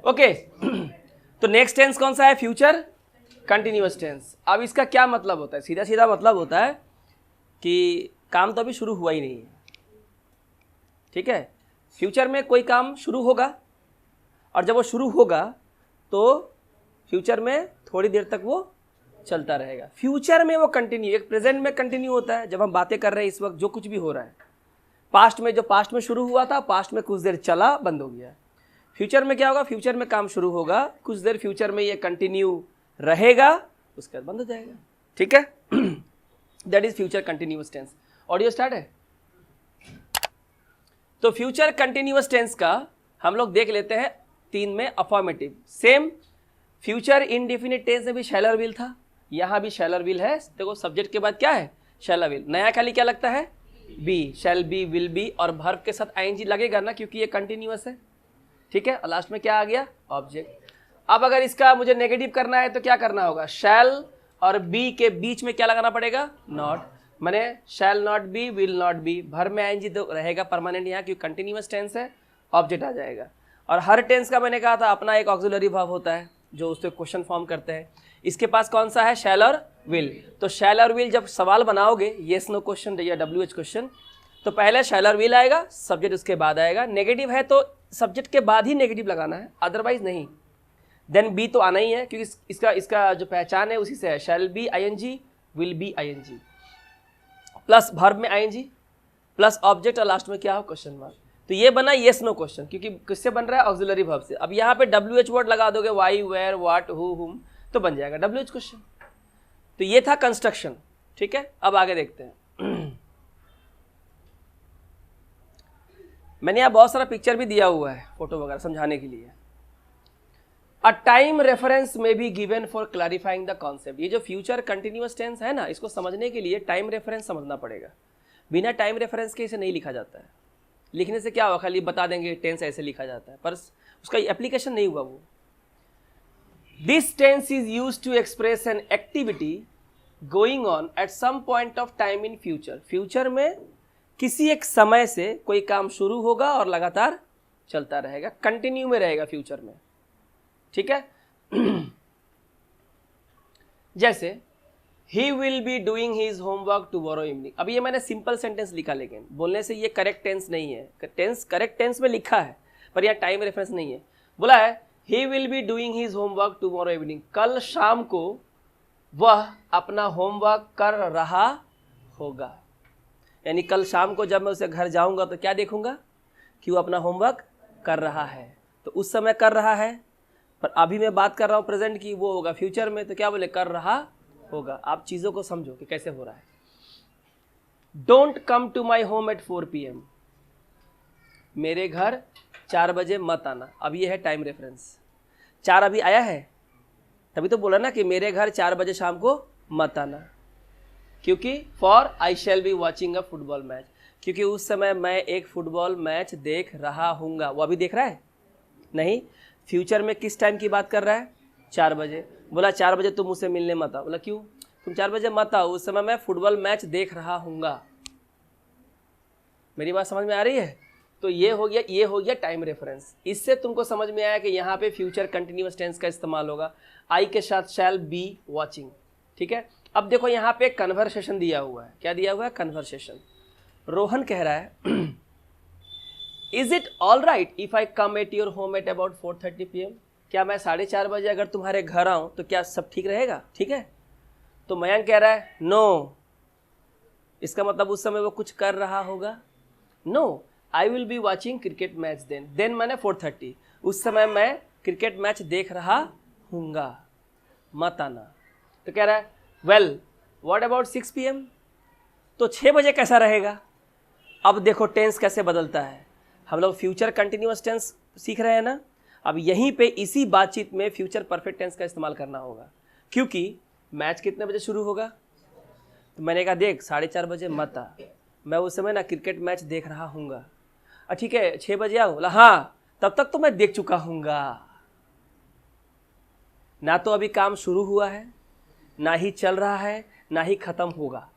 Okay तो next tense कौन सा है? Future continuous tense. अब इसका क्या मतलब होता है? सीधा सीधा मतलब होता है कि काम तो अभी शुरू हुआ ही नहीं है, ठीक है। फ्यूचर में कोई काम शुरू होगा और जब वो शुरू होगा तो फ्यूचर में थोड़ी देर तक वो चलता रहेगा। फ्यूचर में वो कंटिन्यू, एक प्रेजेंट में कंटिन्यू होता है। जब हम बातें कर रहे हैं इस वक्त जो कुछ भी हो रहा है, पास्ट में जो पास्ट में शुरू हुआ था, पास्ट में कुछ देर चला, बंद हो गया। फ्यूचर में क्या होगा? फ्यूचर में काम शुरू होगा, कुछ देर फ्यूचर में ये कंटिन्यू रहेगा, उसके बाद बंद हो जाएगा, ठीक है। That is future continuous tense. Audio start है। तो फ्यूचर कंटिन्यूअस टेंस का हम लोग देख लेते हैं 3 में affirmative. Same future indefinite tense में भी शैल और विल था, यहां भी शैल और विल है। देखो सब्जेक्ट के बाद क्या है? शैल और विल। नया खाली क्या लगता है? Be, shall be, will be, और वर्ब के साथ आईएनजी लगेगा ना, क्योंकि ये कंटिन्यूअस है, ठीक है। और लास्ट में क्या आ गया? ऑब्जेक्ट। अब अगर इसका मुझे नेगेटिव करना है तो क्या करना होगा? शैल और बी के बीच में क्या लगाना पड़ेगा? नॉट। माने shall not be, will not be. भर में आईएनजी तो रहेगा परमानेंट यहाँ, क्योंकि कंटिन्यूअस टेंस है, ऑब्जेक्ट आ जाएगा। और हर टेंस का मैंने कहा था अपना एक ऑक्सिलरी वर्ब होता है जो उससे क्वेश्चन फॉर्म करते हैं। इसके पास कौन सा है? शैल और विल। तो शैल और विल जब सवाल बनाओगे, येस नो क्वेश्चन या WH क्वेश्चन, तो पहले शैल और विल आएगा, सब्जेक्ट उसके बाद आएगा। नेगेटिव है तो सब्जेक्ट के बाद ही नेगेटिव लगाना है, अदरवाइज नहीं। देन बी तो आना ही है, क्योंकि इसका जो पहचान है उसी से है। Shall be ING, will be ING, plus verb में आईएनजी, प्लस ऑब्जेक्ट, और लास्ट में क्या हो? Question mark. तो ये बना येस नो क्वेश्चन, क्योंकि किससे बन रहा है? ऑक्सिलरी वर्ब से। अब यहाँ पे WH वर्ड लगा दोगे, वाई, वेयर, व्हाट, हु, हुम, तो बन जाएगा WH क्वेश्चन। तो ये था कंस्ट्रक्शन, ठीक है। अब आगे देखते हैं। मैंने यहाँ बहुत सारा पिक्चर भी दिया हुआ है, फोटो वगैरह समझाने के लिए। अ टाइम रेफरेंस में be given for clarifying the concept. ये जो फ्यूचर कंटिन्यूअस टेंस है ना, इसको समझने के लिए टाइम रेफरेंस समझना पड़ेगा। बिना टाइम रेफरेंस के इसे नहीं लिखा जाता है। लिखने से क्या होगा? खाली बता देंगे टेंस ऐसे लिखा जाता है, पर उसका एप्लीकेशन नहीं हुआ वो। This tense is used to express an activity going on at some point of time in future. Future में किसी एक समय से कोई काम शुरू होगा और लगातार चलता रहेगा, कंटिन्यू में रहेगा फ्यूचर में, ठीक है। जैसे he will be doing his homework tomorrow evening. अब ये मैंने सिंपल सेंटेंस लिखा, लेकिन बोलने से ये करेक्ट टेंस नहीं है। टेंस करेक्ट टेंस में लिखा है, पर यहाँ टाइम रेफरेंस नहीं है। बोला है he will be doing his homework tomorrow evening. कल शाम को वह अपना होमवर्क कर रहा होगा। यानी कल शाम को जब मैं उसे घर जाऊंगा तो क्या देखूंगा? कि वो अपना होमवर्क कर रहा है। तो उस समय कर रहा है, पर अभी मैं बात कर रहा हूँ प्रेजेंट की, वो होगा फ्यूचर में, तो क्या बोले? कर रहा होगा। आप चीज़ों को समझो कि कैसे हो रहा है। Don't come to my home at 4 PM। मेरे घर 4 बजे मत आना। अब ये है टाइम रेफरेंस। 4 अभी आया है, तभी तो बोला ना कि मेरे घर 4 बजे शाम को मत आना, क्योंकि for I shall be watching a football match, क्योंकि उस समय मैं एक फुटबॉल मैच देख रहा हूँगा। वो अभी देख रहा है? नहीं। फ्यूचर में किस टाइम की बात कर रहा है? 4 बजे। बोला 4 बजे तुम मुझसे मिलने मत आओ। बोला क्यों? तुम 4 बजे मत आओ, उस समय मैं फुटबॉल मैच देख रहा हूँगा। मेरी बात समझ में आ रही है? तो ये हो गया टाइम रेफरेंस। इससे तुमको समझ में आया कि यहाँ पे फ्यूचर कंटिन्यूअस टेंस का इस्तेमाल होगा। आई के साथ शैल बी वॉचिंग, ठीक है। अब देखो यहाँ पे कन्वर्सेशन दिया हुआ है। क्या दिया हुआ है? कन्वर्सेशन। रोहन कह रहा है is it all right if I come at your home at about 4:30 PM? क्या मैं 4:30 बजे अगर तुम्हारे घर आऊँ तो क्या सब ठीक रहेगा? ठीक है। तो मयंक कह रहा है नो। इसका मतलब उस समय वो कुछ कर रहा होगा? No, I will be watching cricket match then मैंने 4:30, उस समय मैं क्रिकेट मैच देख रहा हूँगा, मत आना। तो कह रहा है वेल व्हाट अबाउट 6 PM? तो 6 बजे कैसा रहेगा? अब देखो टेंस कैसे बदलता है। हम लोग फ्यूचर कंटिन्यूअस टेंस सीख रहे हैं ना। अब यहीं पे इसी बातचीत में फ्यूचर परफेक्ट टेंस का इस्तेमाल करना होगा, क्योंकि मैच कितने बजे शुरू होगा? तो मैंने कहा देख 4:30 बजे मत आ, मैं उस समय ना क्रिकेट मैच देख रहा हूँगा। ठीक है 6 बजे आओ? बोला हाँ, तब तक तो मैं देख चुका हूँगा। ना तो अभी काम शुरू हुआ है, ना ही चल रहा है, ना ही खत्म होगा,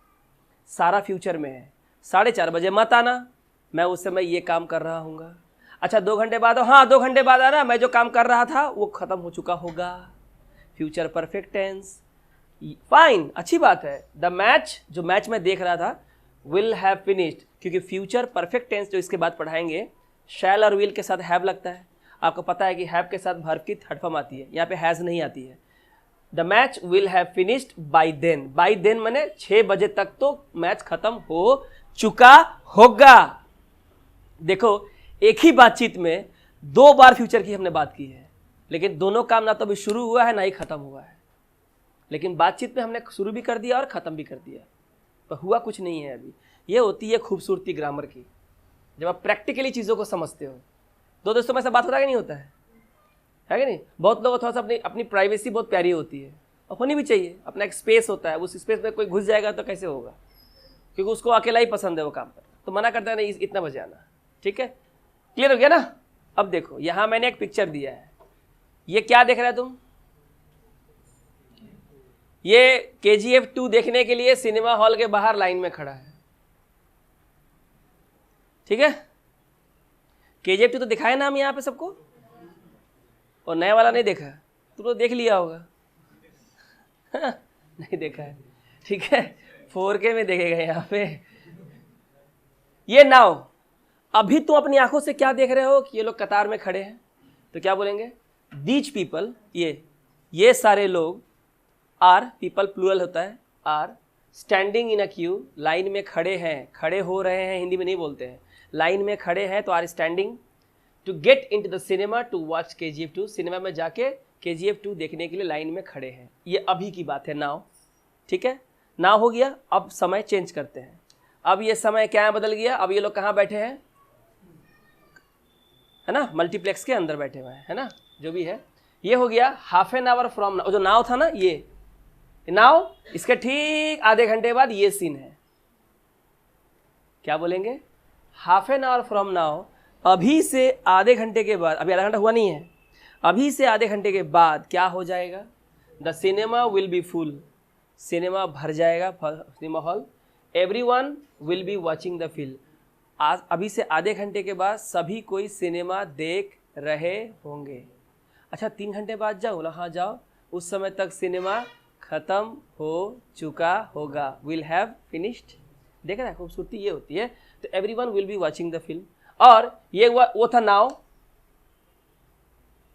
सारा फ्यूचर में है। 4:30 बजे मत आना, मैं उस समय ये काम कर रहा हूँगा। अच्छा 2 घंटे बाद, हाँ 2 घंटे बाद आ रहा, मैं जो काम कर रहा था वो खत्म हो चुका होगा। फ्यूचर परफेक्ट टेंस, फाइन, अच्छी बात है। द मैच, जो मैच मैं देख रहा था, विल हैव फिनिश्ड, क्योंकि फ्यूचर परफेक्ट टेंस जो इसके बाद पढ़ाएंगे शैल और विल के साथ हैव लगता है। आपको पता है कि हैव के साथ वर्ब की थर्ड फॉर्म आती है, यहाँ पे हैज नहीं आती है। The match will have finished by then, by then मैंने 6 बजे तक तो मैच खत्म हो चुका होगा। देखो एक ही बातचीत में 2 बार फ्यूचर की हमने बात की है, लेकिन दोनों काम ना तो अभी शुरू हुआ है ना ही खत्म हुआ है, लेकिन बातचीत में हमने शुरू भी कर दिया और खत्म भी कर दिया, पर हुआ कुछ नहीं है अभी। ये होती है खूबसूरती ग्रामर की, जब आप प्रैक्टिकली चीज़ों को समझते हो। दो दोस्तों में ऐसा बात होता है कि नहीं होता है कि नहीं? बहुत लोग थोड़ा सा अपनी प्राइवेसी बहुत प्यारी होती है और होनी भी चाहिए। अपना एक स्पेस होता है, उस स्पेस में कोई घुस जाएगा तो कैसे होगा, क्योंकि उसको अकेला ही पसंद है वो काम करना, तो मना करता है नहीं इतना बजे आना। ठीक है, क्लियर हो गया ना? अब देखो यहाँ मैंने एक पिक्चर दिया है, ये क्या देख रहे हो तुम? ये KGF 2 देखने के लिए सिनेमा हॉल के बाहर लाइन में खड़ा है। ठीक है, KGF 2 तो दिखाए ना हम यहाँ पे सबको, और नया वाला नहीं देखा, तुम तो देख लिया होगा। नहीं देखा है, ठीक है, 4K में देखेगा यहाँ पे। ये नाउ, अभी तुम अपनी आंखों से क्या देख रहे हो कि ये लोग कतार में खड़े हैं, तो क्या बोलेंगे? दीज पीपल, ये सारे लोग, आर, पीपल प्लूरल होता है, are standing in a queue, line में खड़े हैं, खड़े हो रहे हैं, हिंदी में नहीं बोलते हैं, लाइन में खड़े हैं तो are standing to get in to the cinema to watch KGF 2, cinema में जाके KGF 2 देखने के लिए लाइन में खड़े हैं। ये अभी की बात है, नाउ। ठीक है, नाउ हो गया। अब समय चेंज करते हैं, अब ये समय क्या बदल गया, अब ये लोग कहाँ बैठे हैं, है ना, मल्टीप्लेक्स के अंदर बैठे हुए हैं, है ना, जो भी है। ये हो गया half an hour from now, जो नाउ था ना, ये नाउ, इसके ठीक आधे घंटे बाद ये सीन है। क्या बोलेंगे? Half an hour from now, अभी से आधे घंटे के बाद, अभी आधा घंटा हुआ नहीं है, अभी से आधे घंटे के बाद क्या हो जाएगा? The cinema will B full, cinema भर जाएगा, cinema hall. Everyone will be watching the film, आज अभी से आधे घंटे के बाद सभी कोई सिनेमा देख रहे होंगे। अच्छा 3 घंटे बाद जाओ, बोला हाँ जाओ, उस समय तक सिनेमा खत्म हो चुका होगा, विल हैव फिनिश्ड। देख रहा है खूबसूरती ये होती है। तो everyone will be watching the film, और ये वो था नाउ,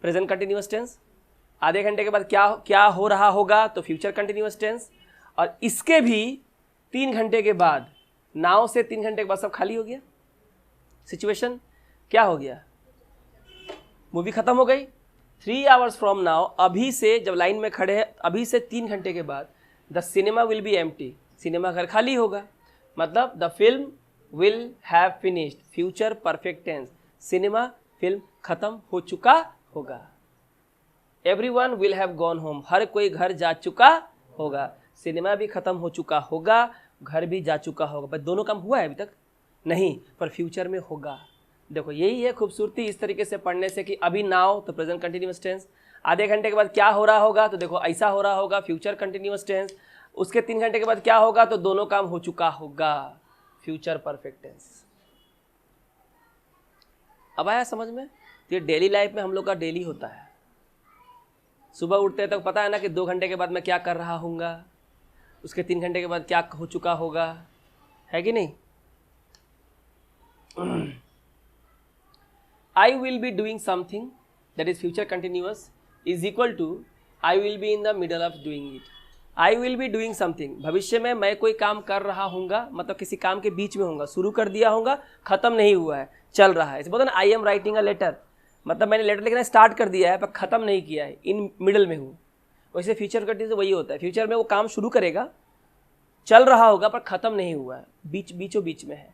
प्रेजेंट कंटिन्यूअस टेंस। आधे घंटे के बाद क्या हो रहा होगा, तो फ्यूचर कंटिन्यूअस टेंस। और इसके भी 3 घंटे के बाद, नाउ से 3 घंटे के बाद सब खाली हो गया, सिचुएशन क्या हो गया, मूवी खत्म हो गई। 3 आवर्स फ्रॉम नाउ, अभी से जब लाइन में खड़े हैं, अभी से 3 घंटे के बाद the cinema will be empty, cinema घर खाली होगा, मतलब the film will have finished, future perfect tense, cinema film खत्म हो चुका होगा। Everyone will have gone home, हर कोई घर जा चुका होगा, सिनेमा भी खत्म हो चुका होगा, घर भी जा चुका होगा। पर दोनों काम हुआ है अभी तक नहीं, पर फ्यूचर में होगा। देखो यही है खूबसूरती इस तरीके से पढ़ने से, कि अभी नाउ तो प्रेजेंट कंटिन्यूअस टेंस, आधे घंटे के बाद क्या हो रहा होगा, तो देखो ऐसा हो रहा होगा, फ्यूचर कंटिन्यूअस टेंस। उसके 3 घंटे के बाद क्या होगा, तो दोनों काम हो चुका होगा, फ्यूचर परफेक्ट टेंस। अब आया समझ में? तो ये डेली लाइफ में हम लोग का डेली होता है। सुबह उठते तक पता है ना कि 2 घंटे के बाद मैं क्या कर रहा हूँगा, उसके 3 घंटे के बाद क्या हो चुका होगा, है कि नहीं? I will be doing something, that is future continuous, is equal to I will be in the middle of doing it. I will be doing something, भविष्य में मैं कोई काम कर रहा हूँगा, मतलब किसी काम के बीच में होऊंगा, शुरू कर दिया होगा, खत्म नहीं हुआ है, चल रहा है। इसे बोलते हैं ना, I am writing a letter, मतलब मैंने लेटर लिखना स्टार्ट कर दिया है पर खत्म नहीं किया है, इन मिडल में हूँ। वैसे फ्यूचर कंटिन्यूस वही होता है, फ्यूचर में वो काम शुरू करेगा, चल रहा होगा पर खत्म नहीं हुआ है, बीचों बीच में है।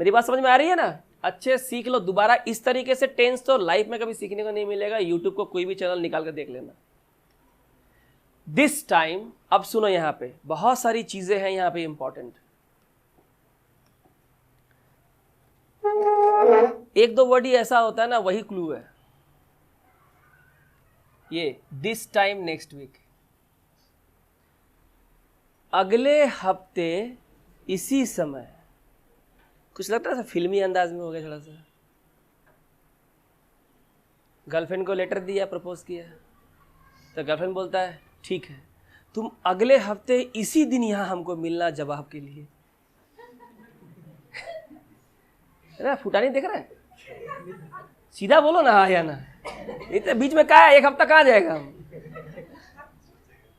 मेरी बात समझ में आ रही है ना? अच्छे सीख लो दोबारा। इस तरीके से टेंस तो लाइफ में कभी सीखने को नहीं मिलेगा, यूट्यूब को कोई भी चैनल निकाल कर देख लेना। दिस टाइम, अब सुनो, यहाँ पे बहुत सारी चीजें हैं यहाँ पे इंपॉर्टेंट। 1-2 वर्ड ही ऐसा होता है ना, वही क्लू है ये। दिस टाइम नेक्स्ट वीक, अगले हफ्ते इसी समय। कुछ लगता है फिल्मी अंदाज में हो गया थोड़ा सा, गर्लफ्रेंड को लेटर दिया, प्रपोज किया, तो गर्लफ्रेंड बोलता है ठीक है, तुम अगले हफ्ते इसी दिन यहाँ हमको मिलना जवाब के लिए। अरे फुटानी देख रहा है, सीधा बोलो ना हाँ या ना। इतने बीच में क्या है, एक हफ्ता कहाँ जाएगा हम?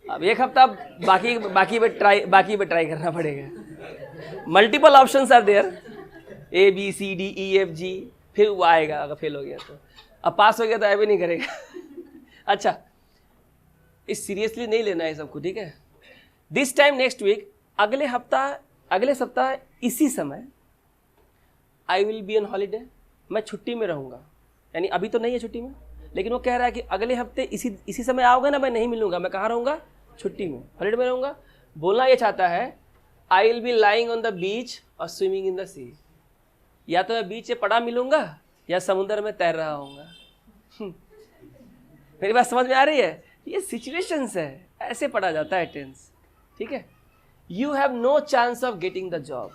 अब एक हफ्ता बाकी पे ट्राई करना पड़ेगा। Multiple options are there, ABCDEFG, फिर वो आएगा अगर फेल हो गया तो। अब पास हो गया तो ऐसे नहीं करेगा। अच्छा, इस सीरियसली नहीं लेना है सबको, ठीक है। दिस टाइम नेक्स्ट वीक, अगले सप्ताह इसी समय आई विल बी ऑन हॉलीडे, मैं छुट्टी में रहूँगा। यानी अभी तो नहीं है छुट्टी में, लेकिन वो कह रहा है कि अगले हफ्ते इसी समय आओगे ना, मैं नहीं मिलूंगा, मैं कहाँ रहूँगा? छुट्टी में, हॉलीडे में रहूँगा। बोलना ये चाहता है आई will be lying on the beach और स्विमिंग इन द सी। या तो मैं बीच से पड़ा मिलूंगा या समुद्र में तैर रहा हूँगा। मेरी बात समझ में आ रही है? ये सिचुएशंस है, ऐसे पढ़ा जाता है टेंस, ठीक है। You have no chance of getting the job,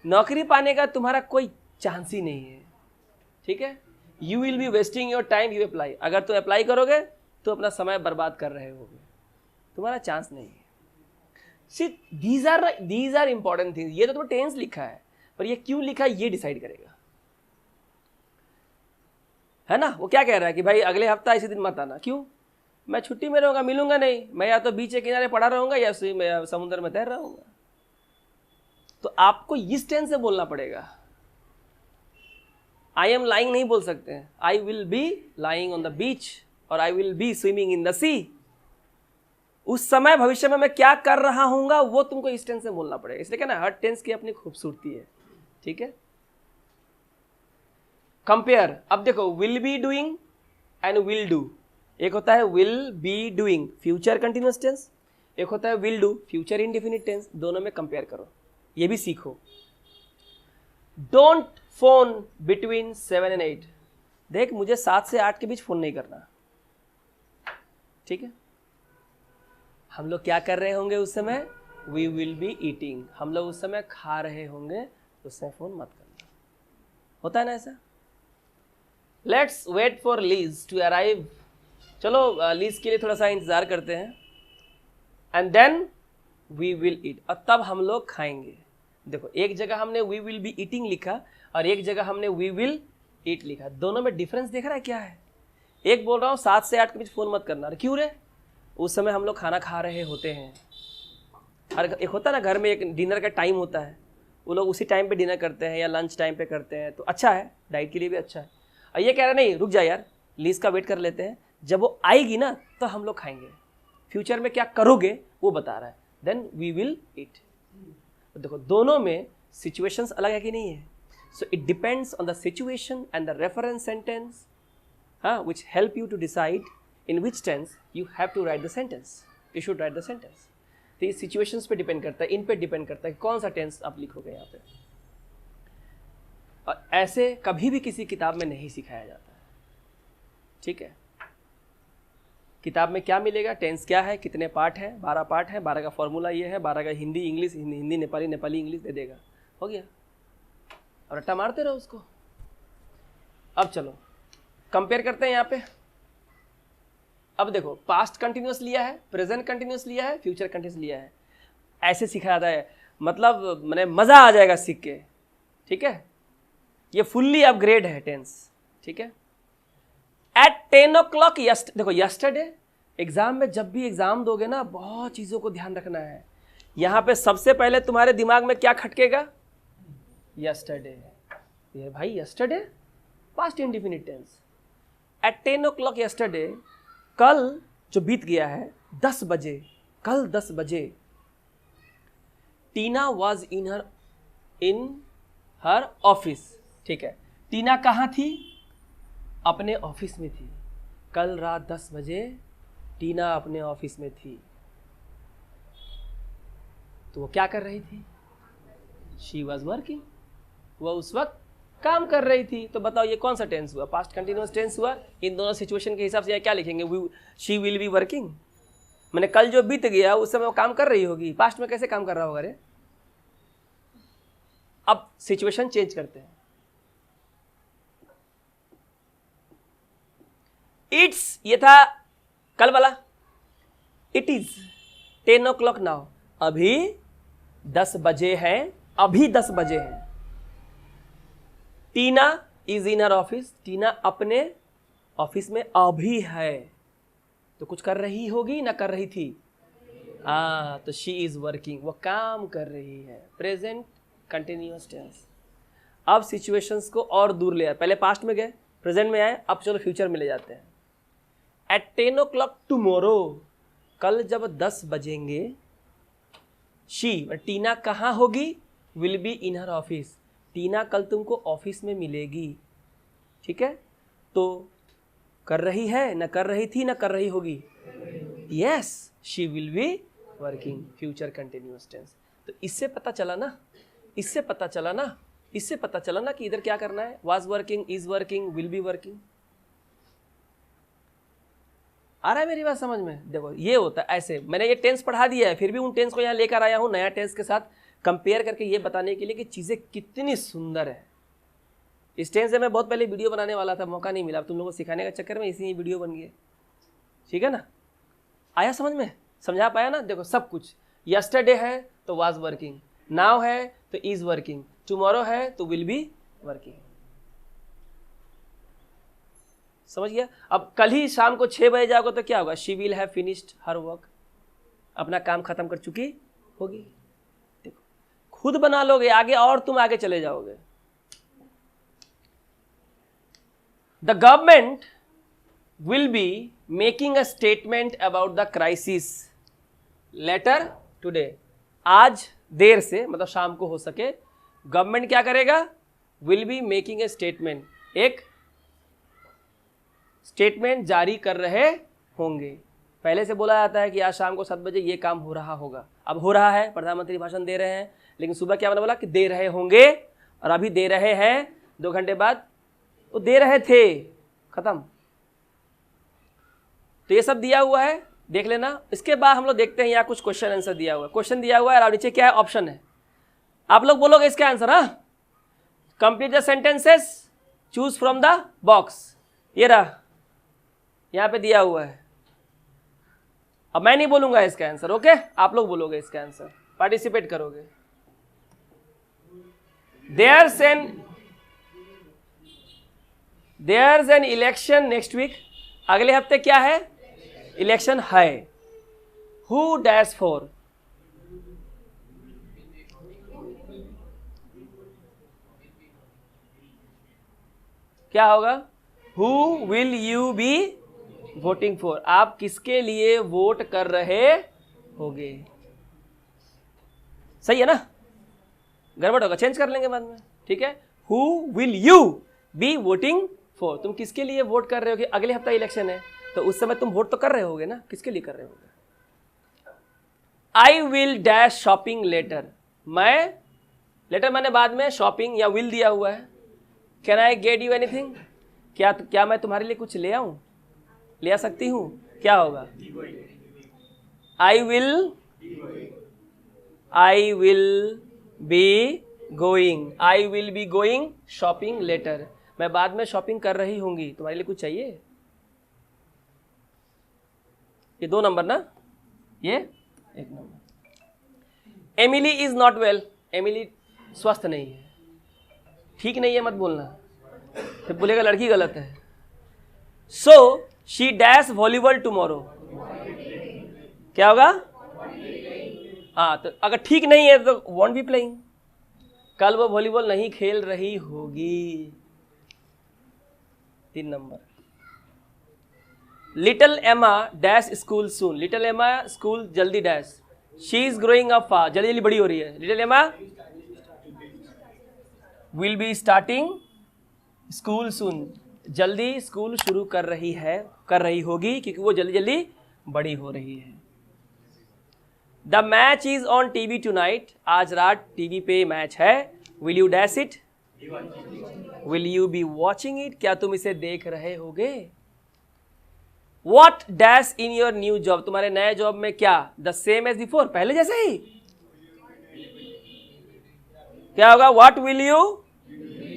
नौकरी पाने का तुम्हारा कोई चांस ही नहीं है, ठीक है। You will be wasting your time, you apply, अगर तुम अप्लाई करोगे तो अपना समय बर्बाद कर रहे होगे, तुम्हारा चांस नहीं है। See these are important things. ये तो तुम्हें टेंस लिखा है, पर ये क्यों लिखा है ये डिसाइड करेगा, है ना। वो क्या कह रहा है कि भाई अगले हफ्ता इसी दिन मत आना, क्यों? मैं छुट्टी में रहूंगा, मिलूंगा नहीं, मैं या तो बीच के किनारे पड़ा रहूंगा या समुद्र में तैर रहूंगा। तो आपको इस टेंस से बोलना पड़ेगा। आई एम लाइंग नहीं बोल सकते हैं, I will be lying on the beach और I will be swimming in the sea. उस समय भविष्य में मैं क्या कर रहा हूंगा वो तुमको इस टेंस से बोलना पड़ेगा। इसलिए क्या ना, हर टेंस की अपनी खूबसूरती है, ठीक है। कंपेयर, अब देखो will be doing and will do. एक होता है will be doing future continuous tense, एक होता है will do future indefinite tense. दोनों में कंपेयर करो, ये भी सीखो। Don't phone between 7 and 8। देख, मुझे 7 से 8 के बीच फोन नहीं करना, ठीक है। हम लोग क्या कर रहे होंगे उस समय? वी विल बी ईटिंग, हम लोग उस समय खा रहे होंगे, उस समय फोन मत करना। होता है ना ऐसा? Let's wait for Liz to arrive. चलो लीज के लिए थोड़ा सा इंतजार करते हैं। And then we will eat, और तब हम लोग खाएंगे। देखो, एक जगह हमने वी विल बी ईटिंग लिखा और एक जगह हमने वी विल ईट लिखा। दोनों में डिफरेंस देख रहा है क्या है? एक बोल रहा हूँ 7 से 8 के बीच फोन मत करना, क्यों रे? उस समय हम लोग खाना खा रहे होते हैं। हर एक होता है ना घर में, एक डिनर का टाइम होता है, वो लोग उसी टाइम पे डिनर करते हैं या लंच टाइम पे करते हैं, तो अच्छा है, डाइट के लिए भी अच्छा है। और ये कह रहे नहीं, रुक जा यार, लीज का वेट कर लेते हैं, जब वो आएगी ना तो हम लोग खाएंगे। फ्यूचर में क्या करोगे वो बता रहा है, देन वी विल ईट। देखो, दोनों में सिचुएशंस अलग है कि नहीं है? So it depends on the situation and the reference sentence, which help you to decide in which tense you have to write the sentence. You should write the sentence. तो ये situations पे depend करता है, इन पे depend करता है कौन सा टेंस आप लिखोगे यहाँ पे। और ऐसे कभी भी किसी किताब में नहीं सिखाया जाता है, ठीक है। किताब में क्या मिलेगा? टेंस क्या है, कितने पार्ट है, 12 पार्ट है, 12 का फॉर्मूला ये है, 12 का हिंदी इंग्लिश, हिंदी नेपाली, नेपाली इंग्लिश दे देगा, हो गया। और रट्टा मारते रहो उसको। अब चलो कंपेयर करते हैं यहाँ पे। अब देखो, पास्ट कंटिन्यूअस लिया है, प्रेजेंट कंटिन्यूअस लिया है, फ्यूचर कंटिन्यूअस लिया है, ऐसे सिखाया जाता है, मतलब मैंने मजा आ जाएगा सीख के, ठीक है। ये फुल्ली अपग्रेड है टेंस, ठीक है। एट 10 o'clock देखो, यस्टरडे एग्जाम में जब भी एग्जाम दोगे ना, बहुत चीजों को ध्यान रखना है। यहाँ पे सबसे पहले तुम्हारे दिमाग में क्या खटकेगा? यस्टरडे। ये भाई yesterday past indefinite tense. At 10 o'clock yesterday, कल जो बीत गया है 10 बजे, कल 10 बजे, टीना वॉज इन हर ऑफिस, ठीक है। टीना कहाँ थी? अपने ऑफिस में थी। कल रात 10 बजे टीना अपने ऑफिस में थी। तो वो क्या कर रही थी? शी वॉज वर्किंग, वह उस वक्त काम कर रही थी। तो बताओ ये कौन सा टेंस हुआ? पास्ट कंटिन्यूअस टेंस हुआ। इन दोनों सिचुएशन के हिसाब से क्या लिखेंगे? शी विल बी वर्किंग, मैंने कल जो बीत गया उस समय वो काम कर रही होगी, पास्ट में कैसे काम कर रहा होगा रे? अब सिचुएशन चेंज करते हैं। इट्स ये था कल वाला, इट इज 10 o'clock नाउ, अभी 10 बजे हैं, अभी 10 बजे हैं। टीना इज इन हर ऑफिस, टीना अपने ऑफिस में अभी है, तो कुछ कर रही होगी ना कर रही थी, तो शी इज वर्किंग, वो काम कर रही है। Present continuous tense. अब सिचुएशंस को और दूर ले आए, पहले पास्ट में गए, प्रेजेंट में आए, अब चलो फ्यूचर में ले जाते हैं। एट 10 o'clock टुमारो, कल जब 10 बजेंगे, शी टीना कहाँ होगी, will be in her office, Tina कल तुमको ऑफिस में मिलेगी। ठीक है, तो कर रही है ना कर रही थी ना कर रही होगी, yes she will be working, future continuous tense. तो इससे पता चला ना, इससे पता चला ना कि इधर क्या करना है, was working, is working, will be working. आ रहा है मेरी बात समझ में? देखो ये होता है ऐसे, मैंने ये टेंस पढ़ा दिया है, फिर भी उन टेंस को यहाँ लेकर आया हूँ नया टेंस के साथ कंपेयर करके, ये बताने के लिए कि चीज़ें कितनी सुंदर है। इस टेंस से मैं बहुत पहले वीडियो बनाने वाला था, मौका नहीं मिला, तुम लोगों को सिखाने का चक्कर में इसी वीडियो बन गया। ठीक है ना, आया समझ में, समझा पाया ना? देखो सब कुछ, यस्टरडे है तो वाज वर्किंग, नाउ है तो इज वर्किंग, टुमारो है तो विल बी वर्किंग। समझ गया? अब कल ही शाम को 6 बजे जाओगे तो क्या होगा, she will have finished her work, अपना काम खत्म कर चुकी होगी। देखो खुद बना लोगे आगे और तुम आगे चले जाओगे। The government will be making a statement about the crisis later today, आज देर से मतलब शाम को हो सके, गवर्नमेंट क्या करेगा, will be making a statement, एक स्टेटमेंट जारी कर रहे होंगे। पहले से बोला जाता है कि आज शाम को 7 बजे ये काम हो रहा होगा, अब हो रहा है, प्रधानमंत्री भाषण दे रहे हैं, लेकिन सुबह क्या मैंने बोला कि दे रहे होंगे, और अभी दे रहे हैं, 2 घंटे बाद वो दे रहे थे, खत्म। तो ये सब दिया हुआ है, देख लेना। इसके बाद हम लोग देखते हैं यहाँ कुछ क्वेश्चन आंसर दिया हुआ है, क्वेश्चन दिया हुआ है और नीचे क्या है, ऑप्शन है, आप लोग बोलोगे इसका आंसर। हाँ, complete the sentences, choose from the box, ये रहा यहाँ पे दिया हुआ है। अब मैं नहीं बोलूंगा इसका आंसर, ओके, आप लोग बोलोगे इसका आंसर, पार्टिसिपेट करोगे। There's an election next week, अगले हफ्ते क्या है, इलेक्शन है। हु डैश फॉर, क्या होगा, who will you be voting for, आप किसके लिए वोट कर रहे होगे। सही है ना, गड़बड़ होगा चेंज कर लेंगे बाद में। ठीक है, who will you be voting for, तुम किसके लिए वोट कर रहे होगे, अगले हफ्ता इलेक्शन है तो उस समय तुम वोट तो कर रहे होगे ना, किसके लिए कर रहे होगे। I will dash shopping later, मैं, लेटर मैंने बाद में, शॉपिंग या विल दिया हुआ है। Can I get you anything, क्या मैं तुम्हारे लिए कुछ ले आऊं, ले आ सकती हूं, क्या होगा, I will be going, I will be going shopping later, मैं बाद में शॉपिंग कर रही होंगी, तुम्हारे लिए कुछ चाहिए। ये 2 नंबर ना, ये 1 number. Emily is not well, Emily स्वस्थ नहीं है, ठीक नहीं है मत बोलना, फिर बोलेगा लड़की गलत है। So she dash volleyball tomorrow, क्या होगा, हाँ, तो अगर ठीक नहीं है तो वॉन्ट बी प्लेइंग, कल वो वॉलीबॉल नहीं खेल रही होगी। 3 नंबर। लिटिल एमा डैश स्कूल सून, लिटिल एमा स्कूल जल्दी dash, she is growing up fast, जल्दी जल्दी बड़ी हो रही है, लिटिल एमा विल बी स्टार्टिंग स्कूल सून, जल्दी स्कूल शुरू कर रही होगी क्योंकि वो जल्दी जल्दी बड़ी हो रही है। The match is on TV tonight, आज रात टीवी पे मैच है। Will you dash it, will you be watching it, क्या तुम इसे देख रहे होगे। What dash in your new job, तुम्हारे नए जॉब में क्या, द सेम एज बिफोर, पहले जैसे ही, क्या होगा, what will you,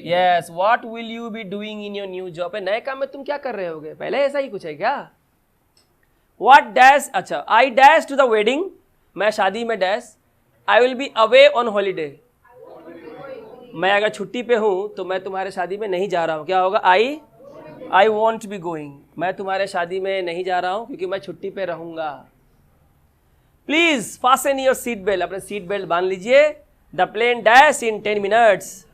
yes, what will you be doing in your new job. नए काम में तुम क्या कर रहे होगे, पहले ऐसा ही कुछ है क्या। व्हाट डैश, अच्छा, I dash to the wedding, मैं शादी में dash, I will be away on holiday, मैं अगर छुट्टी पे हूं तो मैं तुम्हारे शादी में नहीं जा रहा हूं, क्या होगा, आई वॉन्ट बी गोइंग, मैं तुम्हारे शादी में नहीं जा रहा हूं क्योंकि मैं छुट्टी पे रहूंगा। Please fasten your seat belt, अपने सीट बेल्ट बांध लीजिए। The plane dash in 10 minutes,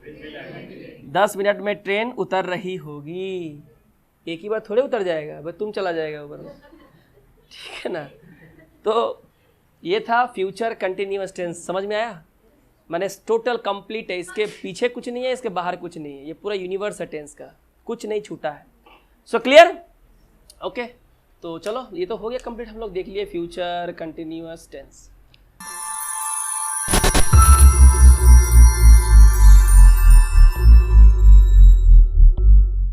10 minute में ट्रेन उतर रही होगी। एक ही बार थोड़े उतर जाएगा, बस तुम चला जाएगा ऊपर में, ठीक है ना। तो ये था फ्यूचर कंटिन्यूअस टेंस, समझ में आया, मैंने टोटल कंप्लीट है, इसके पीछे कुछ नहीं है, इसके बाहर कुछ नहीं है, ये पूरा यूनिवर्स है टेंस का, कुछ नहीं छूटा है। So clear, okay. तो चलो ये तो हो गया कंप्लीट, हम लोग देख लिए फ्यूचर कंटिन्यूअस टेंस।